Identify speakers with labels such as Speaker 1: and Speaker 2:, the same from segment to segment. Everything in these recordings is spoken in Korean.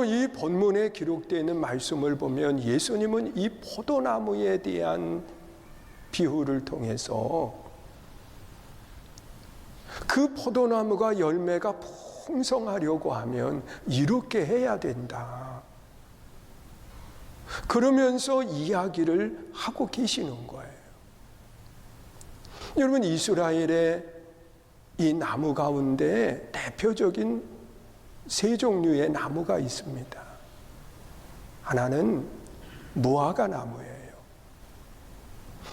Speaker 1: 오늘 이 본문에 기록되어 있는 말씀을 보면 예수님은 이 포도나무에 대한 비유를 통해서 그 포도나무가 열매가 풍성하려고 하면 이렇게 해야 된다, 그러면서 이야기를 하고 계시는 거예요. 여러분, 이스라엘의 이 나무 가운데 대표적인 세 종류의 나무가 있습니다. 하나는 무화과 나무예요.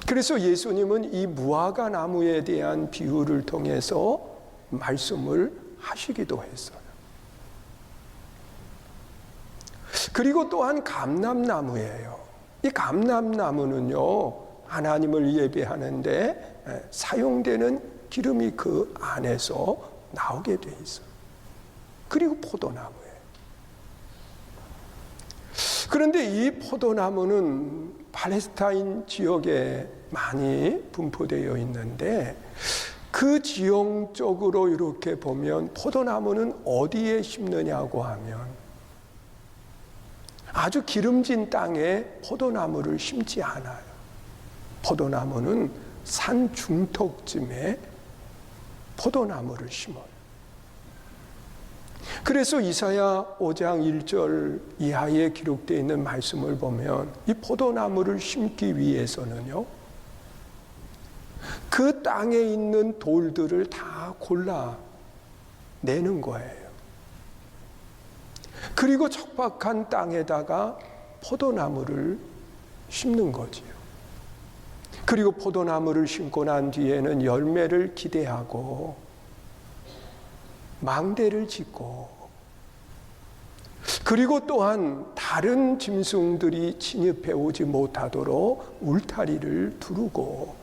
Speaker 1: 그래서 예수님은 이 무화과 나무에 대한 비유를 통해서 말씀을 하시기도 했어요. 그리고 또한 감람나무예요. 이 감람나무는요, 하나님을 예배하는데 사용되는 기름이 그 안에서 나오게 돼 있어요. 그리고 포도나무예요. 그런데 이 포도나무는 팔레스타인 지역에 많이 분포되어 있는데, 그 지역 쪽으로 이렇게 보면 포도나무는 어디에 심느냐고 하면 아주 기름진 땅에 포도나무를 심지 않아요. 포도나무는 산 중턱쯤에 포도나무를 심어요. 그래서 이사야 5장 1절 이하에 기록되어 있는 말씀을 보면 이 포도나무를 심기 위해서는요, 그 땅에 있는 돌들을 다 골라내는 거예요. 그리고 척박한 땅에다가 포도나무를 심는 거지요. 그리고 포도나무를 심고 난 뒤에는 열매를 기대하고 망대를 짓고, 그리고 또한 다른 짐승들이 침입해 오지 못하도록 울타리를 두르고,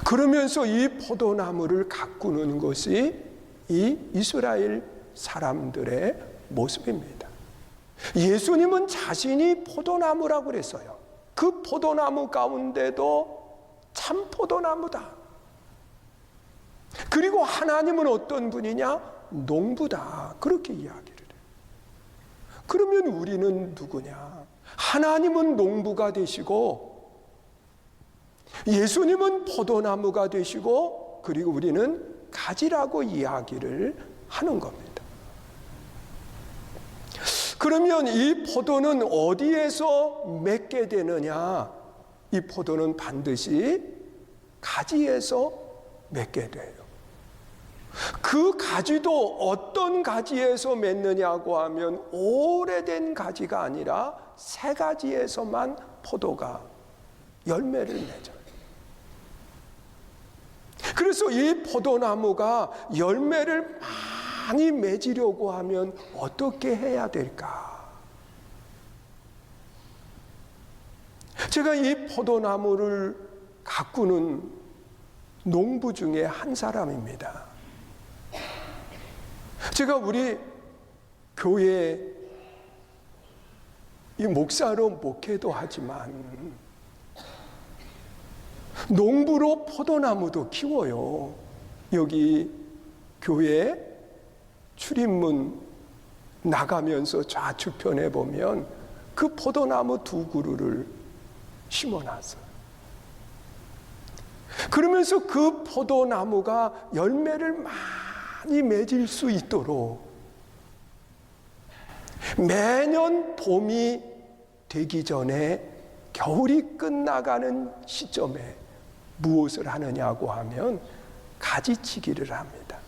Speaker 1: 그러면서 이 포도나무를 가꾸는 것이 이 이스라엘 사람들의 모습입니다. 예수님은 자신이 포도나무라고 그랬어요. 그 포도나무 가운데도 참 포도나무다. 그리고 하나님은 어떤 분이냐? 농부다. 그렇게 이야기를 해요. 그러면 우리는 누구냐? 하나님은 농부가 되시고, 예수님은 포도나무가 되시고, 그리고 우리는 가지라고 이야기를 하는 겁니다. 그러면 이 포도는 어디에서 맺게 되느냐? 이 포도는 반드시 가지에서 맺게 돼요. 그 가지도 어떤 가지에서 맺느냐고 하면 오래된 가지가 아니라 새 가지에서만 포도가 열매를 맺어요. 그래서 이 포도나무가 열매를 많이 맺으려고 하면 어떻게 해야 될까? 제가 이 포도나무를 가꾸는 농부 중에 한 사람입니다. 제가 우리 교회 이 목사로 목회도 하지만 농부로 포도나무도 키워요. 여기 교회 출입문 나가면서 좌측편에 보면 그 포도나무 2그루를 심어놨어요. 그러면서 그 포도나무가 열매를 많이 맺을 수 있도록 매년 봄이 되기 전에 겨울이 끝나가는 시점에 무엇을 하느냐고 하면 가지치기를 합니다.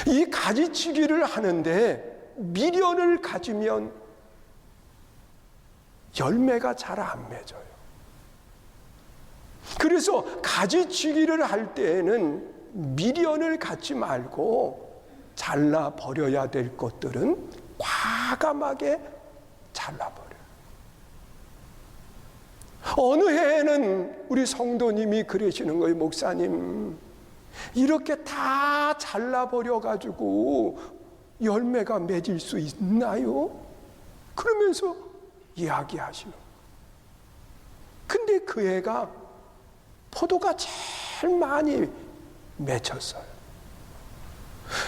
Speaker 1: 이 가지치기를 하는데 미련을 가지면 열매가 잘 안 맺어요. 그래서 가지치기를 할 때에는 미련을 갖지 말고 잘라버려야 될 것들은 과감하게 잘라버려요. 어느 해에는 우리 성도님이 그러시는 거예요. 목사님, 이렇게 다 잘라버려가지고 열매가 맺을 수 있나요? 그러면서 이야기하시는 거예요. 근데 그 해가 포도가 제일 많이 맺혔어요.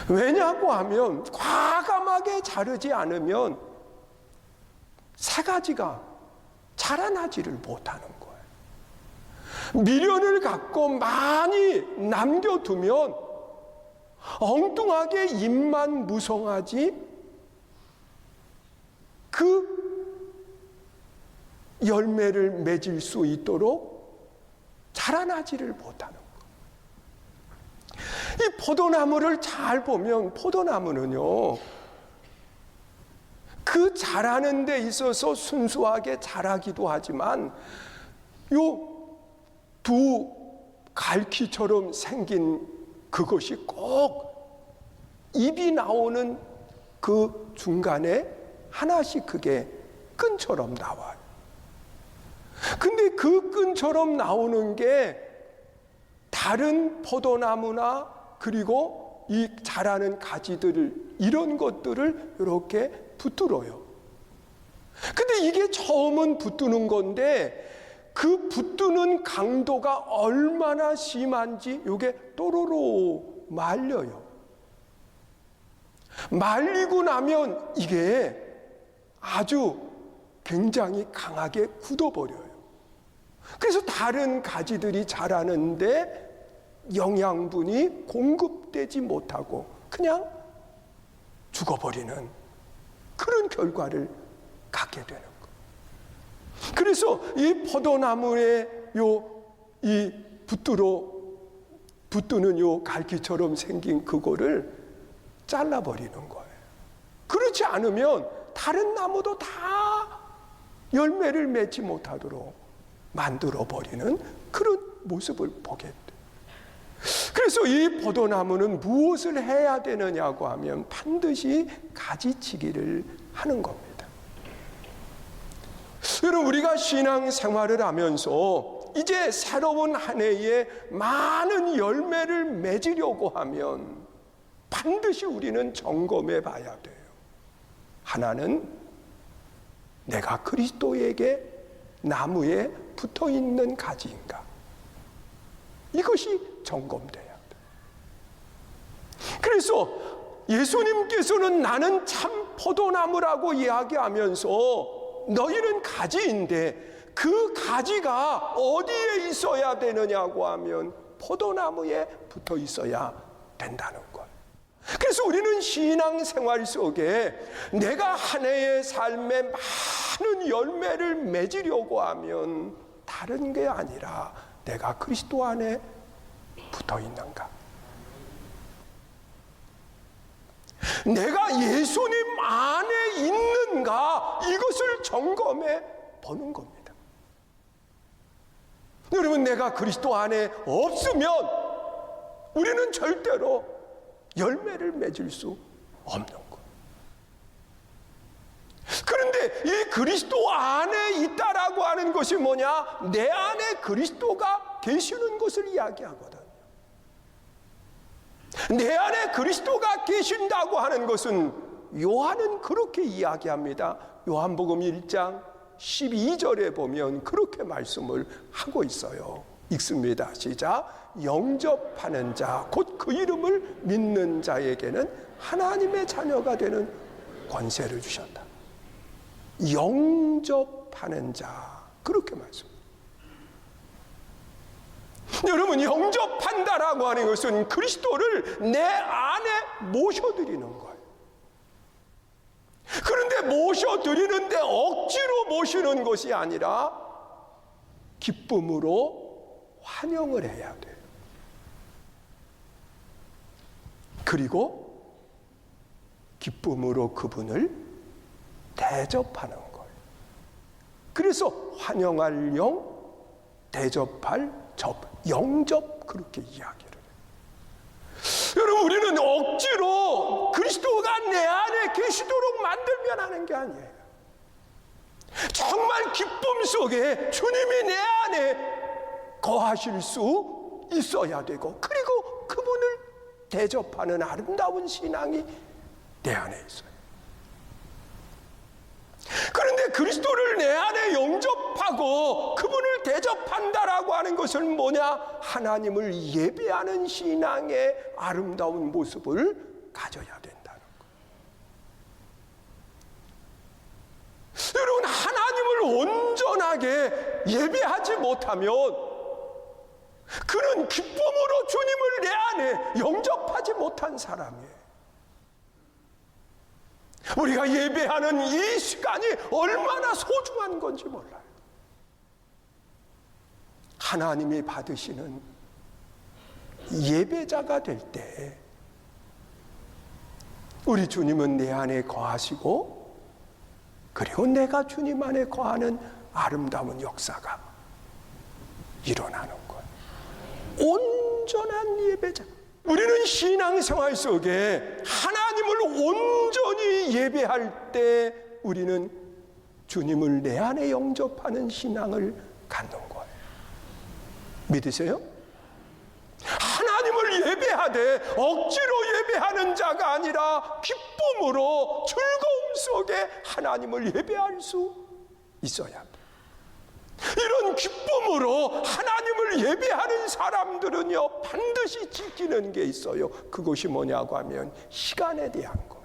Speaker 1: 왜냐고 하면 과감하게 자르지 않으면 새 가지가 자라나지를 못하는 거예요. 미련을 갖고 많이 남겨두면 엉뚱하게 잎만 무성하지 그 열매를 맺을 수 있도록 자라나지를 못하는 거예요. 이 포도나무를 잘 보면 포도나무는요, 그 자라는 데 있어서 순수하게 자라기도 하지만 요 두 갈퀴처럼 생긴 그것이 꼭 잎이 나오는 그 중간에 하나씩 그게 끈처럼 나와요. 근데 그 끈처럼 나오는 게 다른 포도나무나 그리고 이 자라는 가지들 이런 것들을 이렇게 붙들어요. 근데 이게 처음은 붙드는 건데 그 붙드는 강도가 얼마나 심한지 이게 또로로 말려요. 말리고 나면 이게 아주 굉장히 강하게 굳어버려요. 그래서 다른 가지들이 자라는데 영양분이 공급되지 못하고 그냥 죽어버리는 그런 결과를 갖게 되는 거예요. 그래서 이 포도나무에 이 붙드는 요 갈기처럼 생긴 그거를 잘라버리는 거예요. 그렇지 않으면 다른 나무도 다 열매를 맺지 못하도록 만들어버리는 그런 모습을 보게 돼요. 그래서 이 포도나무는 무엇을 해야 되느냐고 하면 반드시 가지치기를 하는 겁니다. 여러분, 우리가 신앙생활을 하면서 이제 새로운 한 해에 많은 열매를 맺으려고 하면 반드시 우리는 점검해 봐야 돼요. 하나는 내가 그리스도에게 나무에 붙어 있는 가지인가? 이것이 점검돼야 돼. 그래서 예수님께서는 나는 참 포도나무라고 이야기하면서 너희는 가지인데 그 가지가 어디에 있어야 되느냐고 하면 포도나무에 붙어 있어야 된다는 거예요. 그래서 우리는 신앙생활 속에 내가 한 해의 삶에 많은 열매를 맺으려고 하면 다른 게 아니라 내가 그리스도 안에 붙어 있는가? 내가 예수님 안에 있는가? 이것을 점검해 보는 겁니다. 여러분, 내가 그리스도 안에 없으면 우리는 절대로 열매를 맺을 수 없는 거예요. 그런데 이 그리스도 안에 있다라고 하는 것이 뭐냐? 내 안에 그리스도가 계시는 것을 이야기하거든. 내 안에 그리스도가 계신다고 하는 것은 요한은 그렇게 이야기합니다. 요한복음 1장 12절에 보면 그렇게 말씀을 하고 있어요. 읽습니다. 시작. 영접하는 자, 곧 그 이름을 믿는 자에게는 하나님의 자녀가 되는 권세를 주셨다. 영접하는 자, 그렇게 말씀합니다. 여러분, 영접한다라고 하는 것은 그리스도를 내 안에 모셔드리는 거예요. 그런데 모셔드리는데 억지로 모시는 것이 아니라 기쁨으로 환영을 해야 돼요. 그리고 기쁨으로 그분을 대접하는 거예요. 그래서 환영할 영, 대접할 접, 영접, 그렇게 이야기를 해요. 여러분, 우리는 억지로 그리스도가 내 안에 계시도록 만들면 하는 게 아니에요. 정말 기쁨 속에 주님이 내 안에 거하실 수 있어야 되고, 그리고 그분을 대접하는 아름다운 신앙이 내 안에 있어요. 그런데 그리스도를 내 안에 영접하고 그분을 대접한다라고 하는 것은 뭐냐? 하나님을 예배하는 신앙의 아름다운 모습을 가져야 된다는 거예요. 여러분, 하나님을 온전하게 예배하지 못하면 그는 기쁨으로 주님을 내 안에 영접하지 못한 사람이에요. 우리가 예배하는 이 시간이 얼마나 소중한 건지 몰라요. 하나님이 받으시는 예배자가 될 때 우리 주님은 내 안에 거하시고, 그리고 내가 주님 안에 거하는 아름다운 역사가 일어나는 거예요. 온전한 예배자. 우리는 신앙생활 속에 하나님을 온전히 예배할 때 우리는 주님을 내 안에 영접하는 신앙을 갖는 거예요. 믿으세요? 하나님을 예배하되 억지로 예배하는 자가 아니라 기쁨으로 즐거움 속에 하나님을 예배할 수 있어야 합니다. 이런 기쁨으로 하나님을 예배하는 사람들은요, 반드시 지키는 게 있어요. 그것이 뭐냐고 하면 시간에 대한 거예요.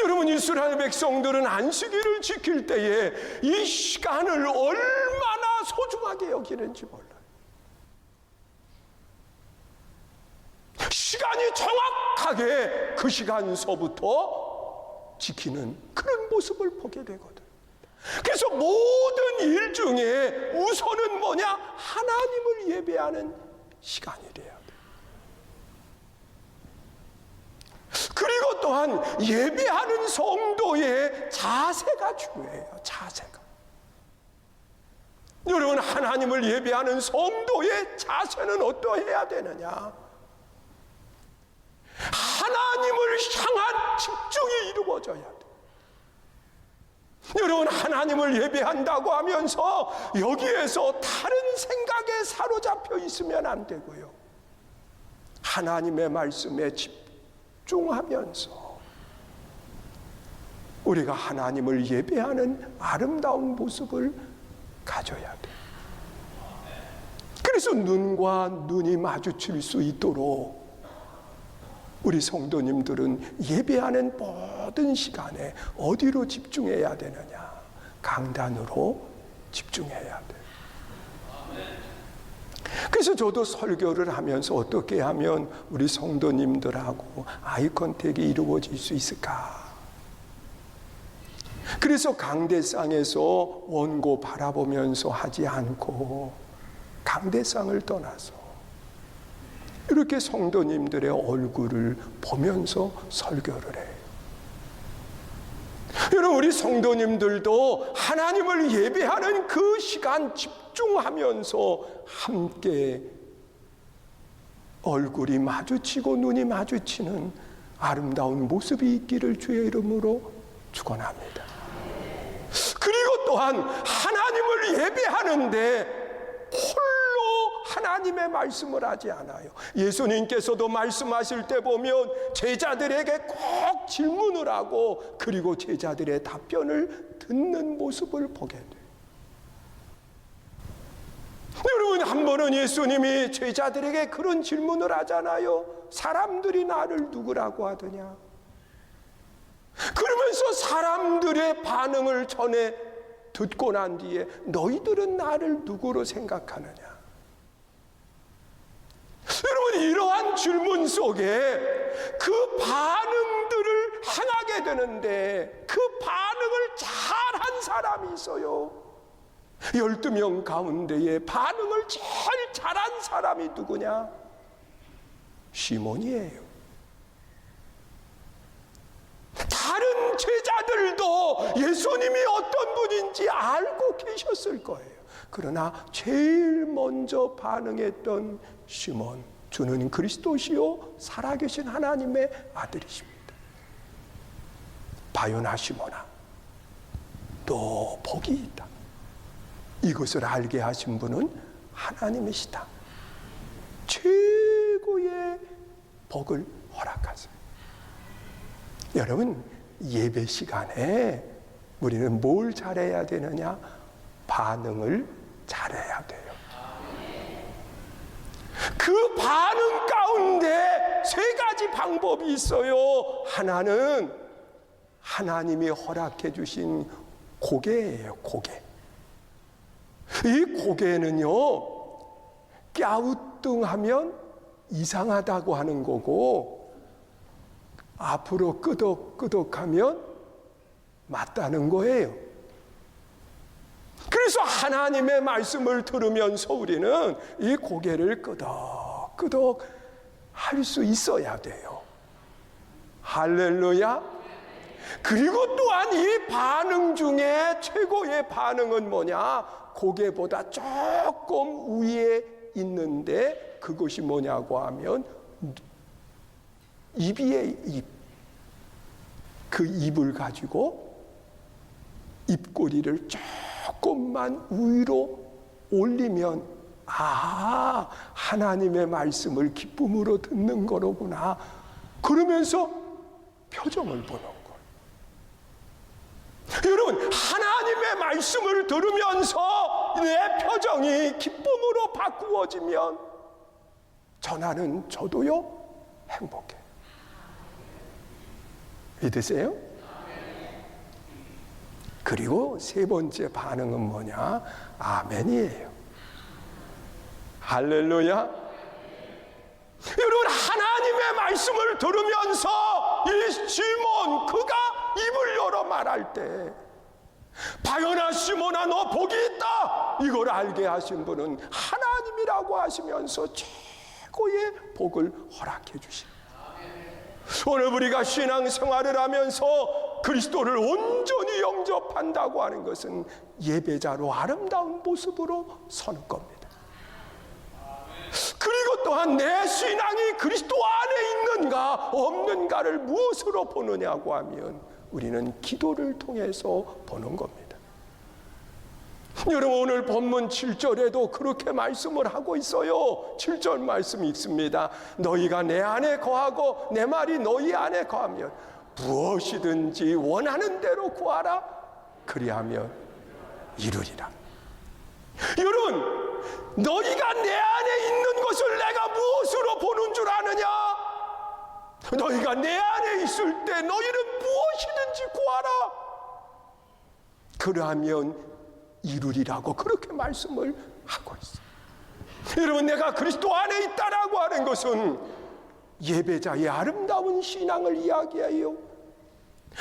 Speaker 1: 여러분, 이스라엘 백성들은 안식일을 지킬 때에 이 시간을 얼마나 소중하게 여기는지 몰라요. 시간이 정확하게 그 시간서부터 지키는 그런 모습을 보게 되거든. 그래서 모든 일 중에 우선은 뭐냐? 하나님을 예배하는 시간이 돼야 돼. 그리고 또한 예배하는 성도의 자세가 중요해요. 자세가. 여러분, 하나님을 예배하는 성도의 자세는 어떠해야 되느냐? 하나님을 향한 집중이 이루어져야 돼. 여러분, 하나님을 예배한다고 하면서 여기에서 다른 생각에 사로잡혀 있으면 안 되고요. 하나님의 말씀에 집중하면서 우리가 하나님을 예배하는 아름다운 모습을 가져야 돼. 그래서 눈과 눈이 마주칠 수 있도록 우리 성도님들은 예배하는 모든 시간에 어디로 집중해야 되느냐? 강단으로 집중해야 돼. 그래서 저도 설교를 하면서 어떻게 하면 우리 성도님들하고 아이 컨택이 이루어질 수 있을까? 그래서 강대상에서 원고 바라보면서 하지 않고 강대상을 떠나서 이렇게 성도님들의 얼굴을 보면서 설교를 해요. 여러분, 우리 성도님들도 하나님을 예배하는 그 시간 집중하면서 함께 얼굴이 마주치고 눈이 마주치는 아름다운 모습이 있기를 주의 이름으로 축원합니다. 그리고 또한 하나님을 예배하는데 홀로 하나님의 말씀을 하지 않아요. 예수님께서도 말씀하실 때 보면 제자들에게 꼭 질문을 하고 그리고 제자들의 답변을 듣는 모습을 보게 돼요. 여러분, 한 번은 예수님이 제자들에게 그런 질문을 하잖아요. 사람들이 나를 누구라고 하더냐? 그러면서 사람들의 반응을 전에 듣고 난 뒤에 너희들은 나를 누구로 생각하느냐? 여러분, 이러한 질문 속에 그 반응들을 행하게 되는데 그 반응을 잘한 사람이 있어요. 12명 가운데에 반응을 제일 잘한 사람이 누구냐? 시몬이에요. 다른 제자들도 예수님이 어떤 분인지 알고 계셨을 거예요. 그러나 제일 먼저 반응했던 시몬, 주는 그리스도시요 살아계신 하나님의 아들이십니다. 바요나 시몬아, 너 복이 있다. 이것을 알게 하신 분은 하나님이시다. 최고의 복을 허락하세요. 여러분, 예배 시간에 우리는 뭘 잘해야 되느냐? 반응을 잘해야 돼요. 그 반응 가운데 세 가지 방법이 있어요. 하나는 하나님이 허락해 주신 고개예요. 고개. 이 고개는요, 갸우뚱하면 이상하다고 하는 거고, 앞으로 끄덕끄덕하면 맞다는 거예요. 그래서 하나님의 말씀을 들으면서 우리는 이 고개를 끄덕끄덕 할 수 있어야 돼요. 할렐루야. 그리고 또한 이 반응 중에 최고의 반응은 뭐냐? 고개보다 조금 위에 있는데 그것이 뭐냐고 하면 입이에요. 입. 그 입을 가지고 입꼬리를 조금만 위로 올리면 하나님의 말씀을 기쁨으로 듣는 거로구나. 그러면서 표정을 보는 거예요. 여러분, 하나님의 말씀을 들으면서 내 표정이 기쁨으로 바꾸어지면 전하는 저도요 행복해. 믿으세요? 그리고 세 번째 반응은 뭐냐? 아멘이에요. 할렐루야. 여러분, 하나님의 말씀을 들으면서 이 시몬, 그가 입을 열어 말할 때 바요나 시몬아, 너 복이 있다, 이걸 알게 하신 분은 하나님이라고 하시면서 최고의 복을 허락해 주십니다. 오늘 우리가 신앙생활을 하면서 그리스도를 온전히 영접한다고 하는 것은 예배자로 아름다운 모습으로 서는 겁니다. 그리고 또한 내 신앙이 그리스도 안에 있는가 없는가를 무엇으로 보느냐고 하면 우리는 기도를 통해서 보는 겁니다. 여러분, 오늘 본문 7절에도 그렇게 말씀을 하고 있어요. 7절 말씀이 있습니다. 너희가 내 안에 거하고 내 말이 너희 안에 거하면 무엇이든지 원하는 대로 구하라. 그리하면 이루리라. 여러분, 너희가 내 안에 있는 것을 내가 무엇으로 보는 줄 아느냐? 너희가 내 안에 있을 때 너희는 무엇이든지 구하라. 그러하면 이루리라고 그렇게 말씀을 하고 있어요. 여러분, 내가 그리스도 안에 있다라고 하는 것은 예배자의 아름다운 신앙을 이야기해요.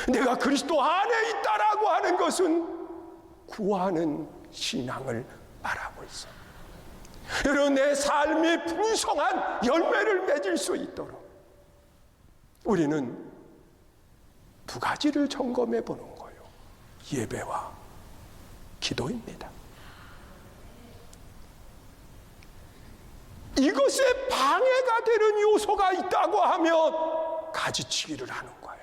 Speaker 1: 내가 그리스도 안에 있다라고 하는 것은 구하는 신앙을 말하고 있어요. 여러분, 내 삶이 풍성한 열매를 맺을 수 있도록 우리는 두 가지를 점검해 보는 거예요. 예배와 기도입니다. 이것에 방해가 되는 요소가 있다고 하면 가지치기를 하는 거예요.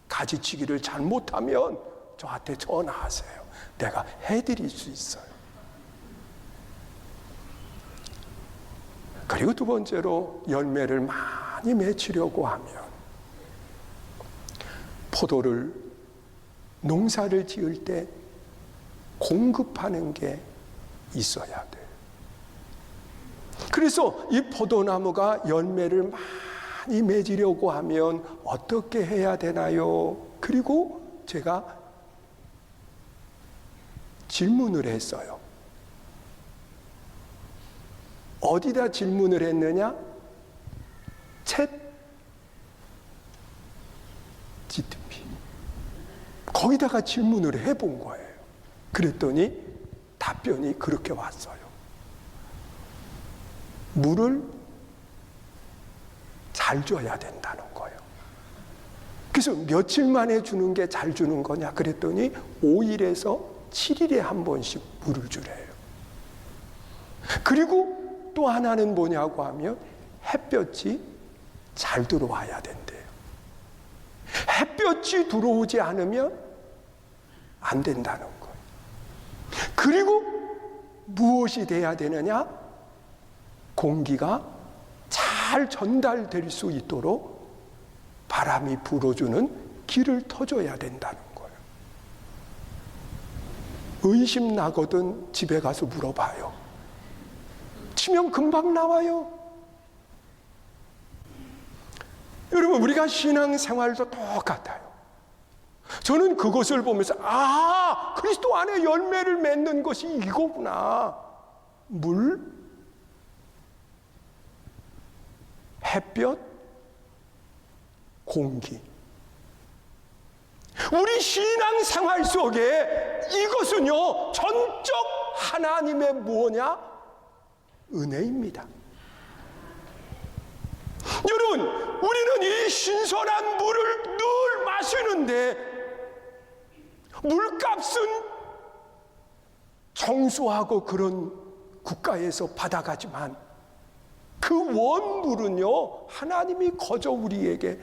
Speaker 1: 가지치기를 잘못하면 저한테 전화하세요. 내가 해드릴 수 있어요. 그리고 두 번째로 열매를 많이 맺으려고 하면 포도를 농사를 지을 때 공급하는 게 있어야 돼요. 그래서 이 포도나무가 열매를 많이 맺으려고 하면 어떻게 해야 되나요? 그리고 제가 질문을 했어요. 어디다 질문을 했느냐? 챗 GTP. 거기다가 질문을 해본 거예요. 그랬더니 답변이 그렇게 왔어요. 물을 잘 줘야 된다는 거예요. 그래서 며칠 만에 주는 게 잘 주는 거냐? 그랬더니 5일에서 7일에 한 번씩 물을 주래요. 그리고 또 하나는 뭐냐고 하면 햇볕이 잘 들어와야 된대요. 햇볕이 들어오지 않으면 안 된다는 거예요. 그리고 무엇이 돼야 되느냐? 공기가 잘 전달될 수 있도록 바람이 불어주는 길을 터줘야 된다는 거예요. 의심 나거든 집에 가서 물어봐요. 치면 금방 나와요. 여러분, 우리가 신앙생활도 똑같아요. 저는 그것을 보면서 그리스도 안에 열매를 맺는 것이 이거구나. 물, 햇볕, 공기. 우리 신앙생활 속에 이것은요, 전적 하나님의 무엇냐? 은혜입니다. 여러분, 우리는 이 신선한 물을 늘 마시는데 물값은 정수하고 그런 국가에서 받아가지만 그 원물은요, 하나님이 거저 우리에게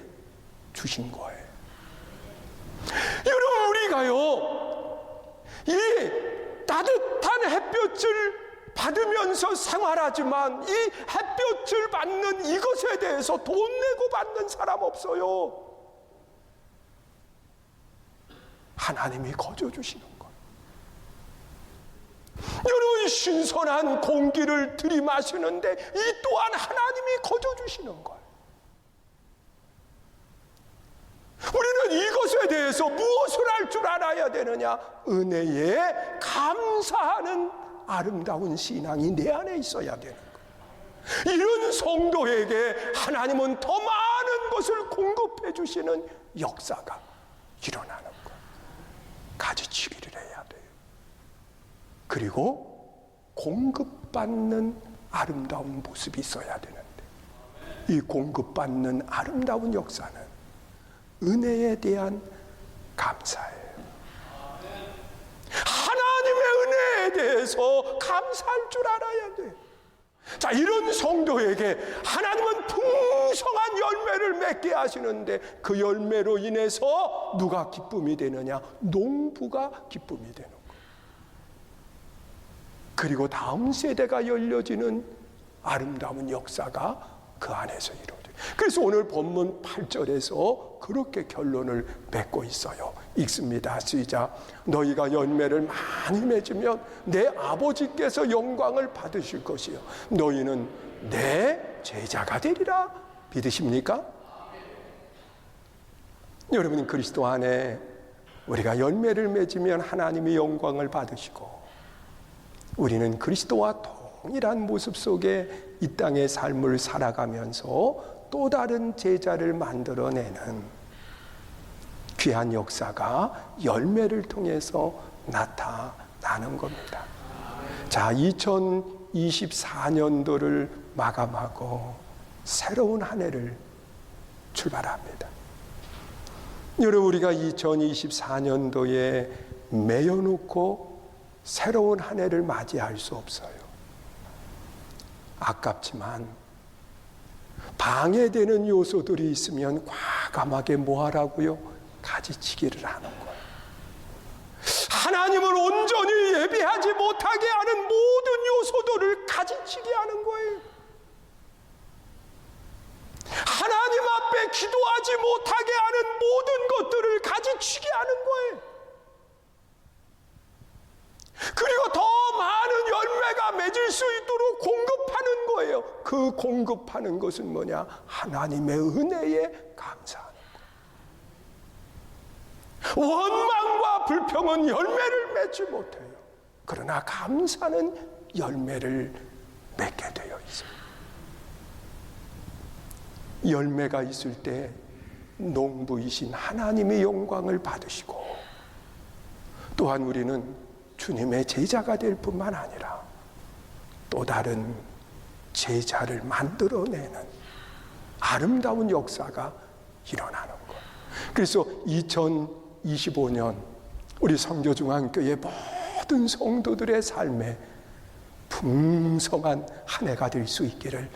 Speaker 1: 주신 거예요. 여러분, 우리가요, 이 따뜻한 햇볕을 받으면서 생활하지만 이 햇볕을 받는 이것에 대해서 돈 내고 받는 사람 없어요. 하나님이 거저 주시는 거예요. 여러분, 신선한 공기를 들이마시는데 이 또한 하나님이 거저 주시는 거예요. 우리는 이것에 대해서 무엇을 할 줄 알아야 되느냐? 은혜에 감사하는 아름다운 신앙이 내 안에 있어야 되는 거예요. 이런 성도에게 하나님은 더 많은 것을 공급해 주시는 역사가 일어나는 거예요. 가지치기를 해야 돼요. 그리고 공급받는 아름다운 모습이 있어야 되는데 이 공급받는 아름다운 역사는 은혜에 대한 감사예요. 하나님의 은혜에 대해서 감사할 줄 알아야 돼요. 자, 이런 성도에게 하나님은 풍성한 열매를 맺게 하시는데 그 열매로 인해서 누가 기쁨이 되느냐? 농부가 기쁨이 되는 거예요. 그리고 다음 세대가 열려지는 아름다운 역사가 그 안에서 이루어져요. 그래서 오늘 본문 8절에서 그렇게 결론을 맺고 있어요. 읽습니다. 시작. 너희가 열매를 많이 맺으면 내 아버지께서 영광을 받으실 것이요 너희는 내 제자가 되리라. 믿으십니까? 여러분, 그리스도 안에 우리가 열매를 맺으면 하나님이 영광을 받으시고 우리는 그리스도와 동일한 모습 속에 이 땅의 삶을 살아가면서 또 다른 제자를 만들어내는 귀한 역사가 열매를 통해서 나타나는 겁니다. 자, 2024년도를 마감하고 새로운 한 해를 출발합니다. 여러분, 우리가 2024년도에 매여놓고 새로운 한 해를 맞이할 수 없어요. 아깝지만 방해되는 요소들이 있으면 과감하게 뭐 하라고요? 가지치기를 하는 거예요. 하나님을 온전히 예배하지 못하게 하는 모든 요소들을 가지치기 하는 거예요. 하나님 앞에 기도하지 못하게 하는 모든 것들을 가지치기 하는 거예요. 그리고 더 많은 열매가 맺을 수 있도록 공급하는 거예요. 그 공급하는 것은 뭐냐? 하나님의 은혜에 감사하는 거예요. 원망과 불평은 열매를 맺지 못해요. 그러나 감사는 열매를 맺게 되어 있어요. 열매가 있을 때 농부이신 하나님의 영광을 받으시고 또한 우리는 주님의 제자가 될 뿐만 아니라 또 다른 제자를 만들어내는 아름다운 역사가 일어나는 거예요. 그래서 2025년 우리 성교중앙교회 모든 성도들의 삶에 풍성한 한 해가 될 수 있기를